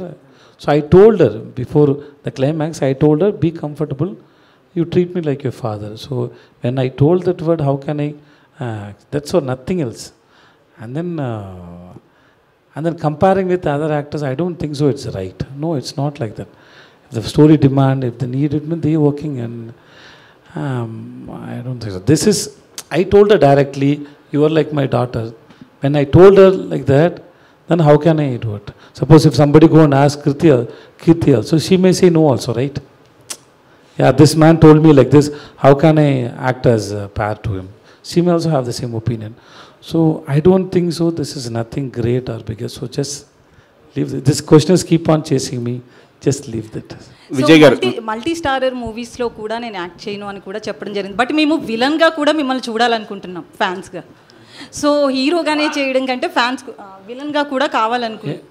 So I told her, before the climax, I told her, be comfortable, you treat me like your father. So when I told that word, how can I, that's all, nothing else. And then comparing with other actors, I don't think so it's right. No, it's not like that. If the story demand, if they need it, they are working, and I don't think so. This is, I told her directly, you are like my daughter. When I told her like that, then how can I do it? Suppose if somebody go and ask Kirti also, she may say no also, right? Yeah, this man told me like this, how can I act as a pair to him? She may also have the same opinion. So I don't think so. This is nothing great or bigger. So just leave it. This questions keep on chasing me. Just leave that. Vijay గారు multi starrer మూవీస్లో కూడా నేను act చేయను అని కూడా చెప్పడం జరిగింది. But మేము విలన్గా కూడా మిమ్మల్ని చూడాలనుకుంటున్నాం ఫ్యాన్స్గా. సో హీరోగానే చేయడం కంటే ఫ్యాన్స్ విలన్గా కూడా కావాలనుకుంటున్నాం.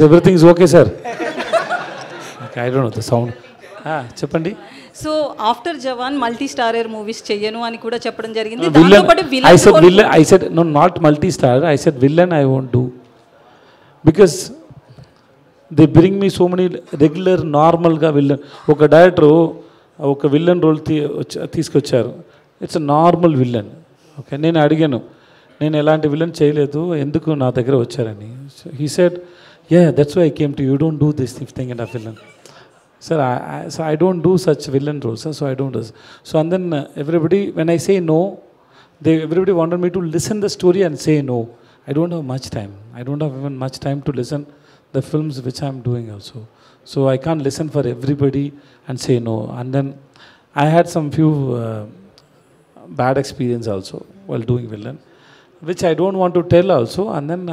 Everything is okay sir. I don't know the sound. చెప్పండి. So after Jawan multi starrer movies చెయ్యను అని కూడా చెప్పడం జరిగింది. I said no, not multi star. I said villain I won't do because they bring me so many regular normal గా villain. ఒక director ఒక villain role తీసుకొచ్చారు. It's a normal villain. Okay, నేను అడిగాను, నేను ఎలాంటి విలన్ చేయలేదు, ఎందుకు నా దగ్గర వచ్చారని. He said that's why I came to you, don't do this thing and of villain. Sir, I don't do such villain roles, sir, so I don't do. So and then everybody, when I say no, everybody wanted me to listen the story and say no. I don't have much time. I don't have even much time to listen the films which I am doing also. So I can't listen for everybody and say no. And then I had some few bad experience also while doing villain, which I don't want to tell also. And then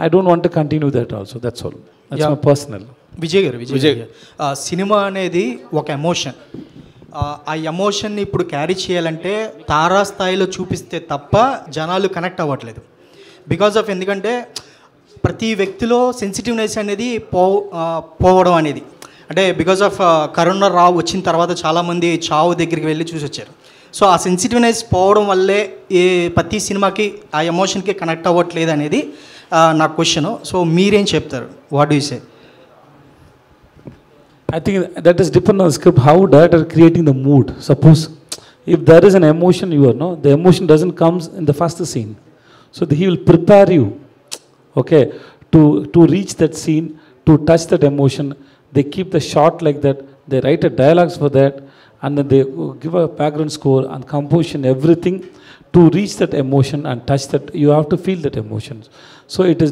I don't want to continue that also. That's all. That's my personal. Vijay గారు cinema అనేది ఒక emotion. ఆ ఎమోషన్ని ఇప్పుడు carry చేయాలంటే తారాస్థాయిలో చూపిస్తే తప్ప జనాలు connect అవ్వట్లేదు. బికాజ్ ఆఫ్ ఎందుకంటే ప్రతి వ్యక్తిలో సెన్సిటివ్నెస్ అనేది పోవడం అనేది, అంటే బికాజ్ ఆఫ్ కరోనా వచ్చిన తర్వాత చాలామంది చావు దగ్గరికి వెళ్ళి చూసి వచ్చారు. సో ఆ సెన్సిటివ్నెస్ పోవడం వల్లే ప్రతి సినిమాకి ఆ ఎమోషన్కి కనెక్ట్ అవ్వట్లేదు అనేది నా క్వశ్చను. సో మీరేం చెప్తారు? What do you say? I think that is depend on the script, how director creating the mood. Suppose if there is an emotion, the emotion doesn't come in the first scene, so he will prepare you, okay, to reach that scene, to touch that emotion. They keep the shot like that, they write a dialogues for that, and then they give a background score and composition, everything to reach that emotion and touch that. You have to feel that emotions. So it is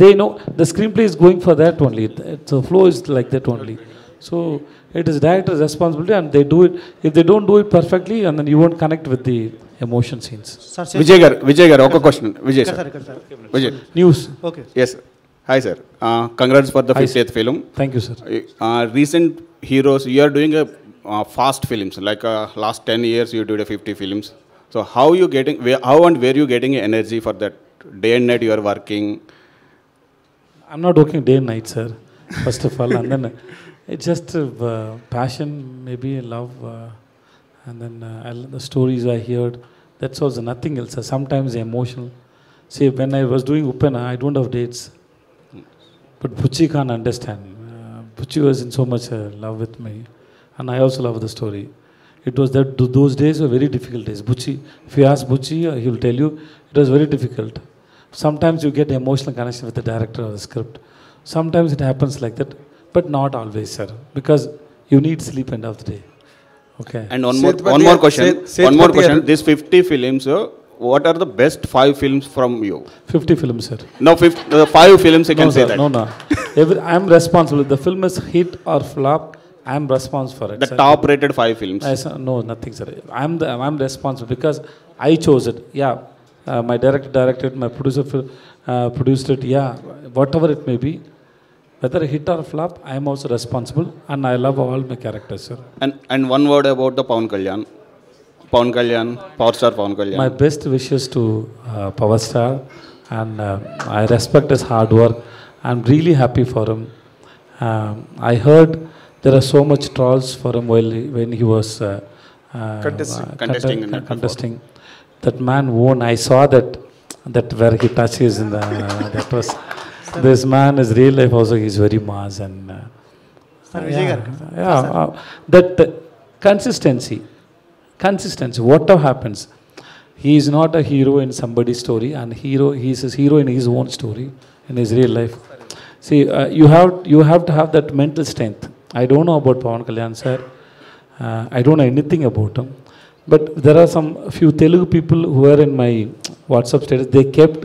they know the screenplay is going for that only. The flow is like that only. So it is director's responsibility, and they do it. If they don't do it perfectly, and then you won't connect with the emotion scenes. Vijay gar, oka question. Vijay sir. Vijay. News. Okay. Yes. Hi sir. Congrats for the 50th film. Thank you sir. Recent heroes, you are doing a fast films. Like last 10 years, you did a 50 films. So how and where you getting energy for that? Day and night you are working. I'm not working day and night, sir. First of all, and then. It's just passion, maybe love, and then the stories I heard. That's also nothing else. Sometimes emotional. See, when I was doing Upena, I don't have dates. But Bucci can't understand. Bucci was in so much love with me, and I also love the story. It was that those days were very difficult days. Bucci, if you ask Bucci, he will tell you it was very difficult. Sometimes you get emotional connection with the director or the script. Sometimes it happens like that. But not always, sir, because you need sleep end of the day. Okay. And one more question. These 50 films, what are the best 5 films from you? 50 films, sir. No, 5 films you can say that. No. I am responsible. If the film is hit or flop, I am responsible for it. The top rated 5 films. No, nothing, sir. I am responsible because I chose it. Yeah, my director directed, my producer produced it. Yeah, whatever it may be. Whether hit or flop, I am also responsible, and I love all my characters, sir. And one word about the Pawan Kalyan, Power Star Pawan Kalyan. My best wishes to Power Star, and I respect his hard work. I'm really happy for him. I heard there are so much trolls for him when he was contesting. That man won. I saw that where he touches in the that was. This man is real life also, he is very mass, and that consistency, whatever happens, he is not a hero in somebody's story, and he is a hero in his own story, in his real life. See, you have to have that mental strength. I don't know about Pawan Kalyan sir, I don't know anything about him, But there are some few Telugu people who are in my WhatsApp status. They kept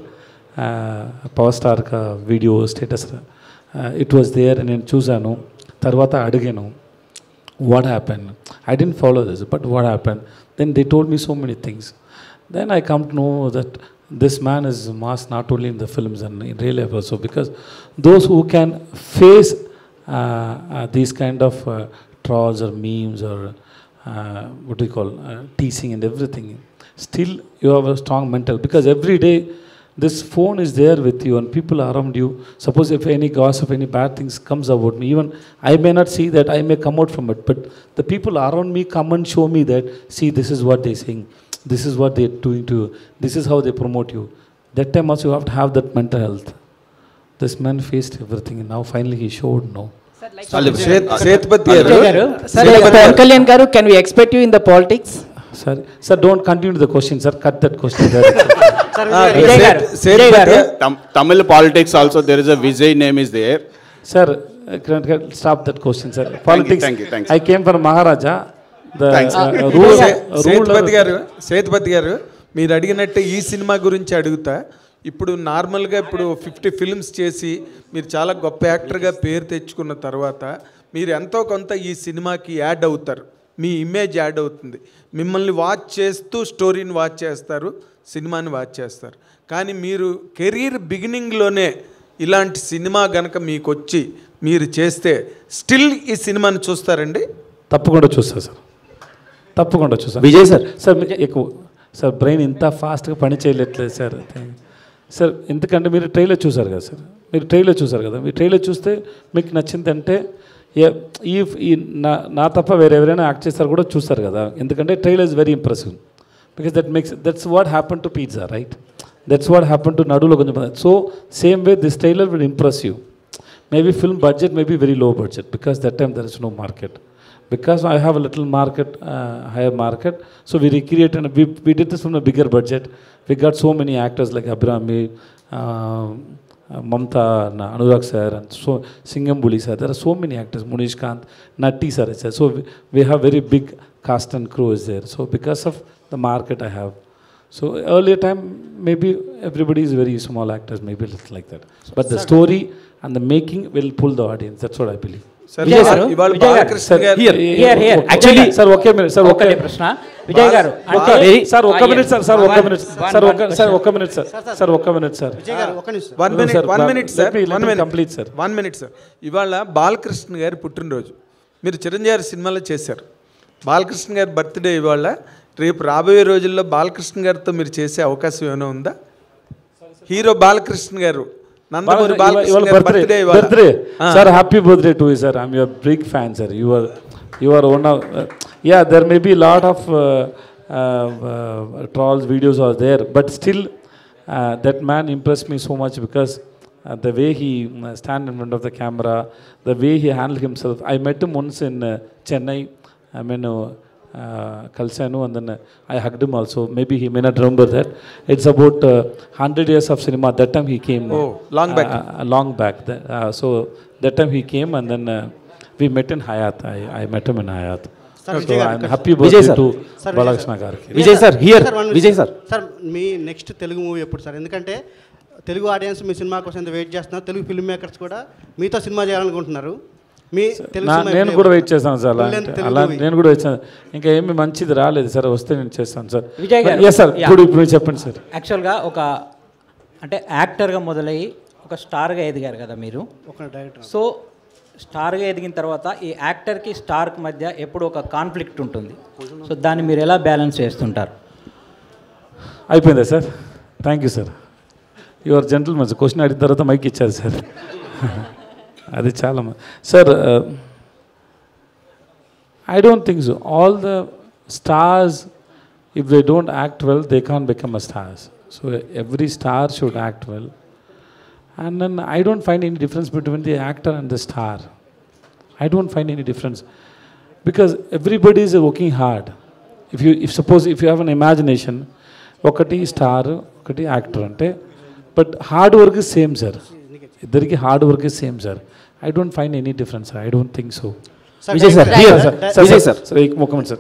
Power Star ka video status. It was there and నేను చూసాను. తర్వాత అడిగాను, what happened? I didn't follow this, but what happened? Then they told me so many things. Then I come to know that this man is mass not only in the films and in real life also, because those who can face these kind of trolls or memes or what do you call teasing and everything, still you have a strong mental, because every day this phone is there with you and people around you. Suppose if any gossip, any bad things comes about me, even I may not see that, I may come out from it, but the people around me come and show me that, see, this is what they're saying, this is what they're doing to you, this is how they promote you. That time also you have to have that mental health. This man faced everything and now finally he showed no. Sethupathi garu, Pawan Kalyan garu, can we expect you in the politics? Sir, don't continue the question, sir. Cut that question. Tamil politics also, there is a Vijay name is there. Sir, stop that question, sir. Politics. Thank you. I came from Maharaja. Sethupathi గారు, మీరు అడిగినట్టు ఈ cinema గురించి అడుగుతా. ఇప్పుడు నార్మల్గా ఇప్పుడు 50 films చేసి మీరు చాలా గొప్ప యాక్టర్గా పేరు తెచ్చుకున్న తర్వాత మీరు ఎంతో కొంత ఈ సినిమాకి యాడ్ అవుతారు, మీ ఇమేజ్ యాడ్ అవుతుంది. మిమ్మల్ని వాచ్ చేస్తూ స్టోరీని వాచ్ చేస్తారు, సినిమాని వాచ్ చేస్తారు. కానీ మీరు కెరీర్ బిగినింగ్లోనే ఇలాంటి సినిమా గనక మీకు వచ్చి మీరు చేస్తే స్టిల్ ఈ సినిమాని చూస్తారండి? తప్పకుండా చూస్తారు సార్, తప్పకుండా చూస్తాను. విజయ్ సార్, ఎక్కువ సార్ బ్రెయిన్ ఇంత ఫాస్ట్గా పని చేయలేట్లేదు సార్. సార్ ఎందుకంటే మీరు ట్రైలర్ చూసారు కదా సార్, మీరు ట్రైలర్ చూసారు కదా, మీరు ట్రైలర్ చూస్తే మీకు నచ్చిందంటే ఈ నా తప్ప వేరే ఎవరైనా యాక్ట్ చేస్తారు కూడా చూస్తారు కదా, ఎందుకంటే trailer is very impressive. Because that's what happen to Pizza, right? That's what happen to నడులో కొంచెం. So same way this trailer will impress you. Maybe film budget may be very low budget, because that time there is no market. Because I have a little market, higher market, so we recreated and we did this from a bigger budget. We got so many actors like Abhrami, Mamta, Anurag sir, and so Singambuli sir. There are so many actors, Munish Kant, Natti sir. So we have very big cast and crew is there. So because of the market I have. So earlier time maybe everybody is very small actors, maybe a little like that. But the story and the making will pull the audience. That's what I believe. Sir, ఇవాళ బాలకృష్ణ గారు actually sir ఒకే minute sir, ఒకే ప్రశ్న విజయ్ గారు sir, ఒక్క minute sir, sir ఒక్క minute sir, ఒక్క minute sir, sir ఒక్క minute sir, complete sir, 1 minute sir. ఇవాళ బాలకృష్ణ గారి పుట్టినరోజు, మీరు చిరంజీవి గారి సినిమాలో చేశారు. బాలకృష్ణ గారి బర్త్డే ఇవాళ. రేపు రాబోయే రోజుల్లో బాలకృష్ణ గారితో మీరు చేసే అవకాశం ఏమైనా ఉందా? హీరో బాలకృష్ణ గారు, నందమూరి బాలకృష్ణ గారి బర్త్డే ఇవాళ. Sir happy birthday to you sir. I am your big fan sir. You are one of yeah, there may be lot of trolls videos are there, but still that man impressed me so much, because the way he stand in front of the camera, the way he handled himself. I met him once in Chennai. I mean Kalsanu, and then I hugged him also. Maybe he may not remember that. It's about 100 years of cinema. That time he came. Oh, long back. Long back. So that time he came, and then we met in Hayat. I met him in Hayat. So I'm happy birthday to Balakrishna Garki. Vijay sir, here. Vijay sir. Sir me next Telugu movie ఎప్పుడు sir? ఎందుకంటే Telugu audience మీ cinema కోసం wait చేస్తున్నారు. Telugu film makers కూడా మీతో cinema చేయాలనుకుంటున్నారు. నేను కూడా wait చేస్తాను సార్. అలా నేను కూడా వచ్చాను. ఇంకా ఏమి మంచిది రాలేదు సార్, వస్తే నేను చేస్తాను సార్. విజయ్ గారు, ఎస్ సార్, ఇప్పుడు చెప్పండి సార్. యాక్చువల్గా ఒక అంటే యాక్టర్గా మొదలయ్యి ఒక స్టార్గా ఎదిగారు కదా మీరు. సో స్టార్గా ఎదిగిన తర్వాత ఈ యాక్టర్కి స్టార్కి మధ్య ఎప్పుడు ఒక కాన్ఫ్లిక్ట్ ఉంటుంది. సో దాన్ని మీరు ఎలా బ్యాలెన్స్ చేస్తుంటారు? అయిపోయిందా sir? Thank you sir. Your gentlemen. Question అడిగిన తర్వాత మైక్ ఇచ్చారు సార్. అది చాలా sir. I don't think so. All the stars, if they don't act well, they can become a stars. So every star should act well. And then I don't find any difference between the actor and the star. I don't find any difference, because everybody is working hard. If suppose if you have an imagination, ఒకటి star ఒకటి actor అంటే, but hard work is same sir. ఇద్దరికి hard work is same sir. I don't find any difference. I don't think so. Vijay sir, here. Vijay sir. Sir, ek moment sir.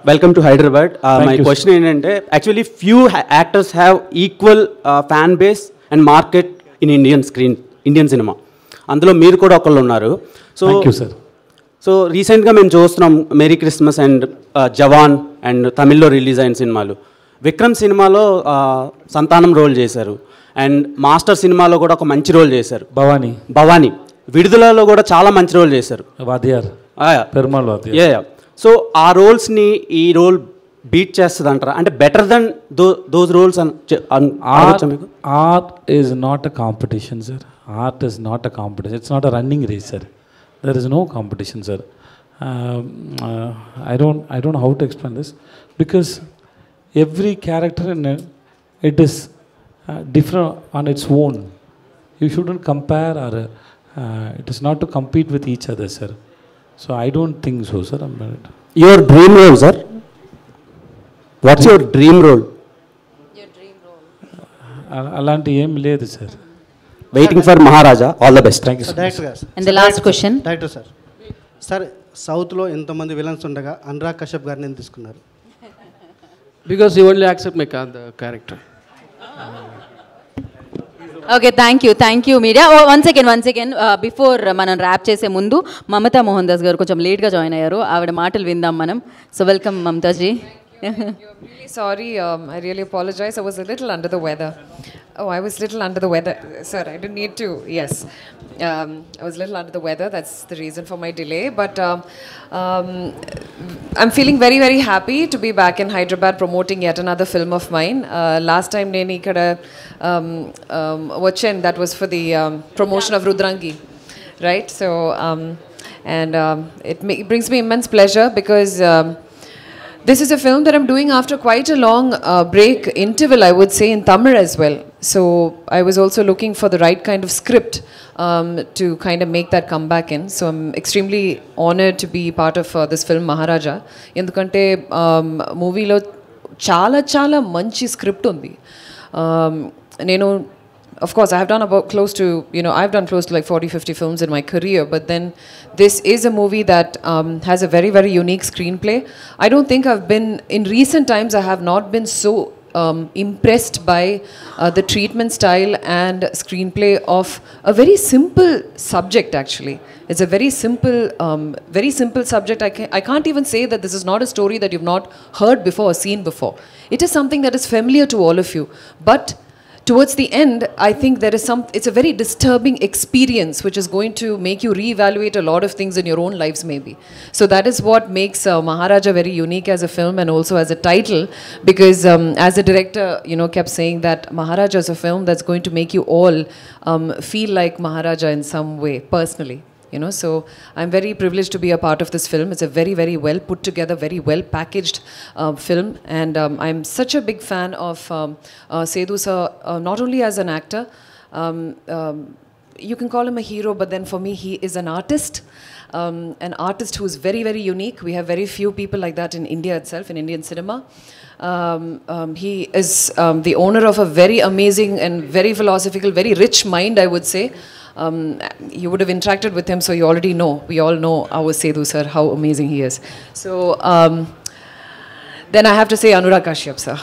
Welcome to Hyderabad. Thank My you, question ఏంటంటే actually few actors have equal fan base and market in Indian cinema. అందులో మీరు కూడా ఒకళ్ళు ఉన్నారు. Thank you, sir. So రీసెంట్గా మేము చూస్తున్నాం merry Christmas and Jawan and తమిళ్లో రిలీజ్ అయిన సినిమాలు. విక్రమ్ సినిమాలో సంతానం రోల్ చేశారు అండ్ మాస్టర్ సినిమాలో కూడా ఒక మంచి రోల్ చేశారు. భవానీ విడుదలలో కూడా చాలా మంచి రోల్ చేశారు. వాద్యార్ పెరుమాళ్ వాద్యార్. సో ఆ రోల్స్ని ఈ రోల్ బీట్ చేస్తుంది అంటారా? అంటే బెటర్ దెన్ దోస్ రోల్స్ మీకు? Art is not a competition sir. Art is not a competition. It's not a running race sir. There is no competition sir. I don't know how to explain this, because every character in it is different on its own. You shouldn't compare, or it is not to compete with each other, sir. So I don't think so, sir. Your dream role, sir? What's your dream role? అలాంటి ఏం లేదు sir. Waiting for Maharaja. All the best. Thank you so much. And the last question. Director sir, sir సౌత్లో ఎంతమంది villains ఉండగా అనురాగ్ కశ్యప్ గారిని ఎందుకు తీసుకున్నారు? Because he only accept my character. Okay, thank you media. One second before మనం rap చేసే ముందు మమతా మోహన్ దాస్ గారు కొంచెం లేట్గా జాయిన్ అయ్యారు. ఆవిడ మాటలు విందాం మనం. So welcome Mamataji. Really sorry, I really apologize. I was a little under the weather. I was a little under the weather. Sir, I didn't need to. Yes. I was a little under the weather. That's the reason for my delay. But I'm feeling very, very happy to be back in Hyderabad promoting yet another film of mine. Last time nenu ikkada vachen, that was for the promotion of Rudrangi. Right? So, it brings me immense pleasure because this is a film that I'm doing after quite a long break interval, I would say, in Tamil as well. So I was also looking for the right kind of script to kind of make that comeback in. So I'm extremely honored to be part of this film Maharaja. Endukante movie lo చాలా మంచి script undi. నేను of course, I have done about close to, I've done close to like 40-50 films in my career, but then this is a movie that has a very, very unique screenplay. I don't think in recent times, I have not been so impressed by the treatment style and screenplay of a very simple subject, actually. It's a very simple subject. I can't even say that this is not a story that you've not heard before or seen before. It is something that is familiar to all of you, but towards the end, I think it's a very disturbing experience which is going to make you reevaluate a lot of things in your own lives maybe. So that is what makes Maharaja very unique as a film and also as a title, because as the director, kept saying that Maharaja is a film that's going to make you all feel like Maharaja in some way, personally. So I'm very privileged to be a part of this film. It's a very, very well put together, very well packaged film, and I'm such a big fan of Sethu sir, not only as an actor. You can call him a hero, but then for me he is an artist who is very, very unique. We have very few people like that in India itself, in Indian cinema. He is the owner of a very amazing and very philosophical, very rich mind, I would say. You would have interacted with him, so you already know. We all know our Sethu sir, how amazing he is. So then I have to say Anurag Kashyap sir,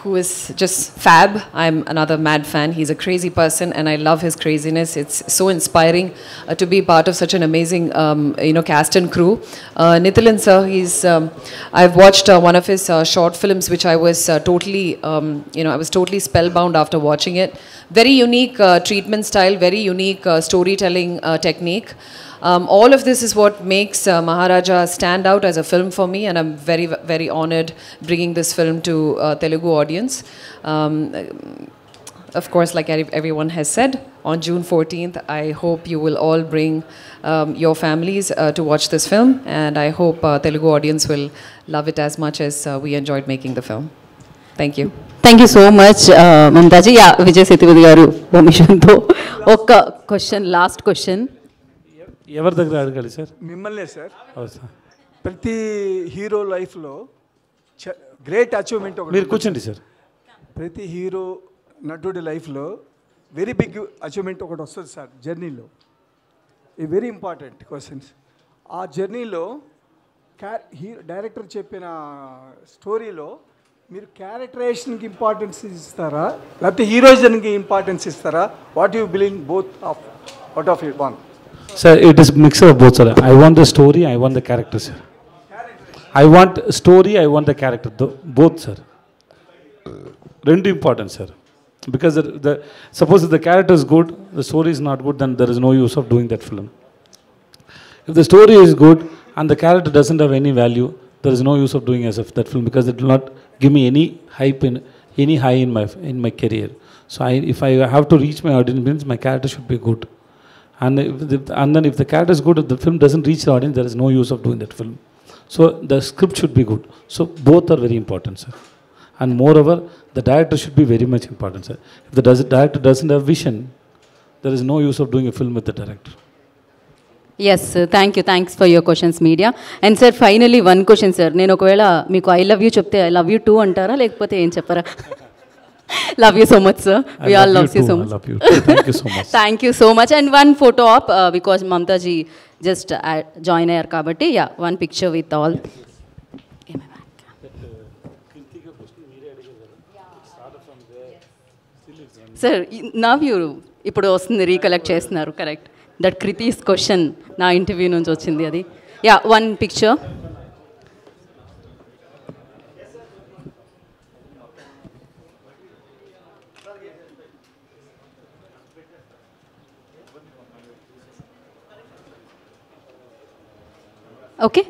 who is just fab. I'm another mad fan. He's a crazy person, and I love his craziness. It's so inspiring to be part of such an amazing, cast and crew. Nithilan sir, I've watched one of his short films, which I was totally, I was totally spellbound after watching it. Very unique treatment style, very unique storytelling technique. All of this is what makes Maharaja stand out as a film for me, and I'm very, very honored bringing this film to Telugu audience. Of course, like everyone has said, on June 14th, I hope you will all bring your families to watch this film, and I hope Telugu audience will love it as much as we enjoyed making the film. Thank you. Thank you so much Mamataji. Vijay Sethupathi గారు పర్మిషన్తో ఒక్క question, last question. ఎవరి దగ్గర అడగాలి sir? మిమ్మల్నే sir. ప్రతి hero లైఫ్లో great achievement ఒకటి. మీరు కూర్చోండి సార్. ప్రతి హీరో నటుడి లైఫ్లో వెరీ బిగ్ అచీవ్మెంట్ ఒకటి వస్తుంది సార్ జర్నీలో. ఈ వెరీ ఇంపార్టెంట్ క్వశ్చన్స్. ఆ జర్నీలో డైరెక్టర్ చెప్పిన స్టోరీలో మీరు క్యారెక్టరైజేషన్కి ఇంపార్టెన్స్ ఇస్తారా లేకపోతే హీరోయిజన్కి ఇంపార్టెన్స్ ఇస్తారా? What you believe both of out of it one? Sir, it is mix of both, sir. I want the story, I want the character, sir. I want story, I want the character, both, sir. Rendu important, sir. Because suppose if the character is good, the story is not good, then there is no use of doing that film. If the story is good and the character doesn't have any value, there is no use of doing as of that film, because it will not give me any hype any high in my career. So if I have to reach my audience, means my character should be good. And then if the character is good, if the film doesn't reach the audience, there is no use of doing that film. So the script should be good. So both are very important, sir. And moreover, the director should be very much important, sir. If the director doesn't have vision, there is no use of doing a film with the director. Yes, sir. Thanks for your questions, media. And sir, finally one question, sir. నేను ఒకవేళ మీకు I love you చెప్తే I love you too అంటారా లేకపోతే ఏం చెప్పరా? Love you so much, sir. We all love you so much. I love you. Thank you so much. Thank you so much. And one photo op because Mamta ji just join ayyar kabatti. Yeah, one picture with all. Sir, now you ఇప్పుడు వస్తుంది recollect చేస్తున్నారు correct that క్రితీస్ question నా interview నుంచి వచ్చింది అది. Yeah, one picture. Okay.